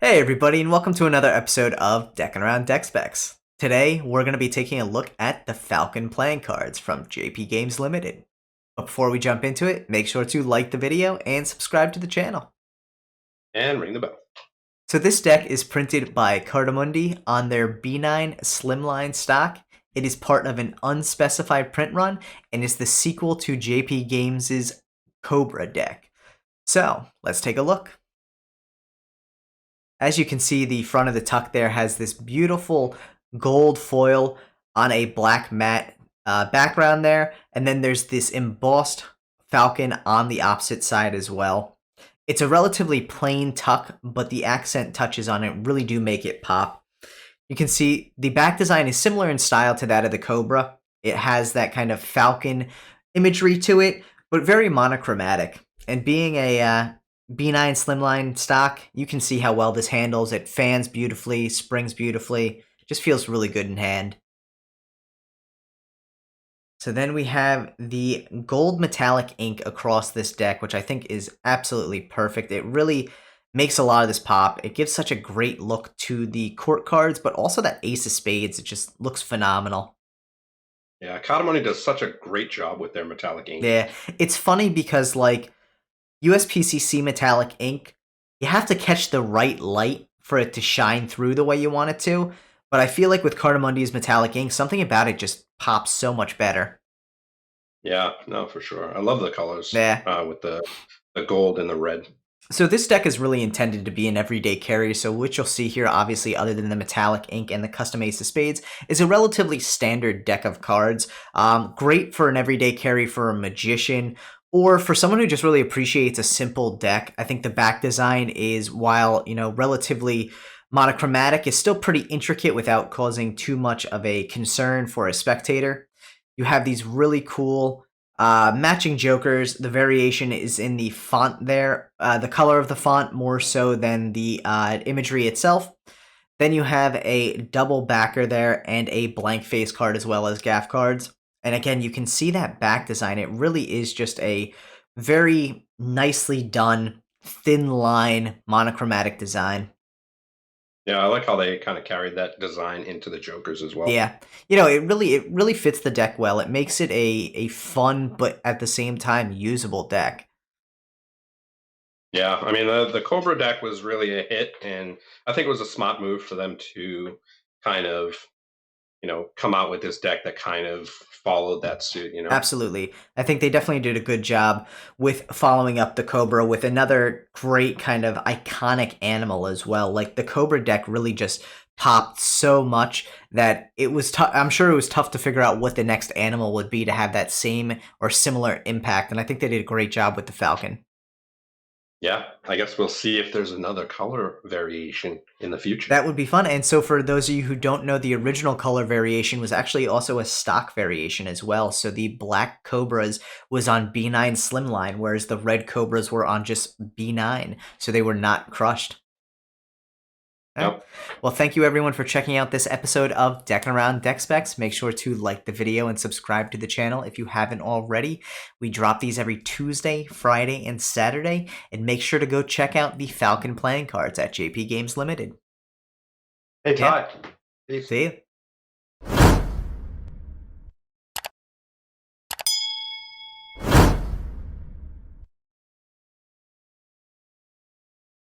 Hey everybody, and welcome to another episode of Deckin Around Deck Specs. Today, we're going to be taking a look at the Falcon Playing Cards from JP Games Ltd. But before we jump into it, make sure to like the video and subscribe to the channel. And ring the bell. So this deck is printed by Cardamundi on their B9 Slimline stock. It is part of an unspecified print run and is the sequel to JP Games' Cobra deck. So, let's take a look. As you can see, the front of the tuck there has this beautiful gold foil on a black matte background there, and then there's this embossed falcon on the opposite side as well. It's a relatively plain tuck, but the accent touches on it really do make it pop. You can see the back design is similar in style to that of the Cobra. It has that kind of falcon imagery to it, but very monochromatic. And being a B9 Slimline stock, you can see how well this handles. It fans beautifully, springs beautifully, just feels really good in hand. So then we have the gold metallic ink across this deck, which I think is absolutely perfect. It really makes a lot of this pop. It gives such a great look to the court cards, but also that ace of spades. It just looks phenomenal. Yeah, Katamani does such a great job with their metallic ink. Yeah, it's funny because like USPCC metallic ink, you have to catch the right light for it to shine through the way you want it to. But I feel like with Cardamundi's metallic ink, something about it just pops so much better. Yeah, no, for sure. I love the colors Yeah. with the gold and the red. So this deck is really intended to be an everyday carry, so what you'll see here, obviously, other than the metallic ink and the custom ace of spades, is a relatively standard deck of cards. Great for an everyday carry for a magician, or for someone who just really appreciates a simple deck. I think the back design is, while, relatively monochromatic, is still pretty intricate without causing too much of a concern for a spectator. You have these really cool matching jokers. The variation is in the font there, the color of the font more so than the imagery itself. Then you have a double backer there and a blank face card as well as gaff cards. And again, you can see that back design. It really is just a very nicely done, thin line, monochromatic design. Yeah, I like how they kind of carried that design into the Jokers as well. Yeah, it really fits the deck well. It makes it a fun but at the same time usable deck. Yeah, I mean the Cobra deck was really a hit, and I think it was a smart move for them to kind of come out with this deck that kind of followed that suit. Absolutely. I think they definitely did a good job with following up the Cobra with another great kind of iconic animal as well. Like the Cobra deck really just popped so much that it was I'm sure it was tough to figure out what the next animal would be to have that same or similar impact, and I think they did a great job with the Falcon. Yeah, I guess we'll see if there's another color variation in the future. That would be fun. And so for those of you who don't know, the original color variation was actually also a stock variation as well. So the black Cobras was on B9 Slimline, whereas the red Cobras were on just B9. So they were not crushed. Yep. Well, thank you everyone for checking out this episode of Deckin Around Deck Specs. Make sure to like the video and subscribe to the channel if you haven't already. We drop these every Tuesday, Friday, and Saturday. And make sure to go check out the Falcon Playing Cards at JP Games Ltd. Hey, Yeah. Todd. Peace. See you.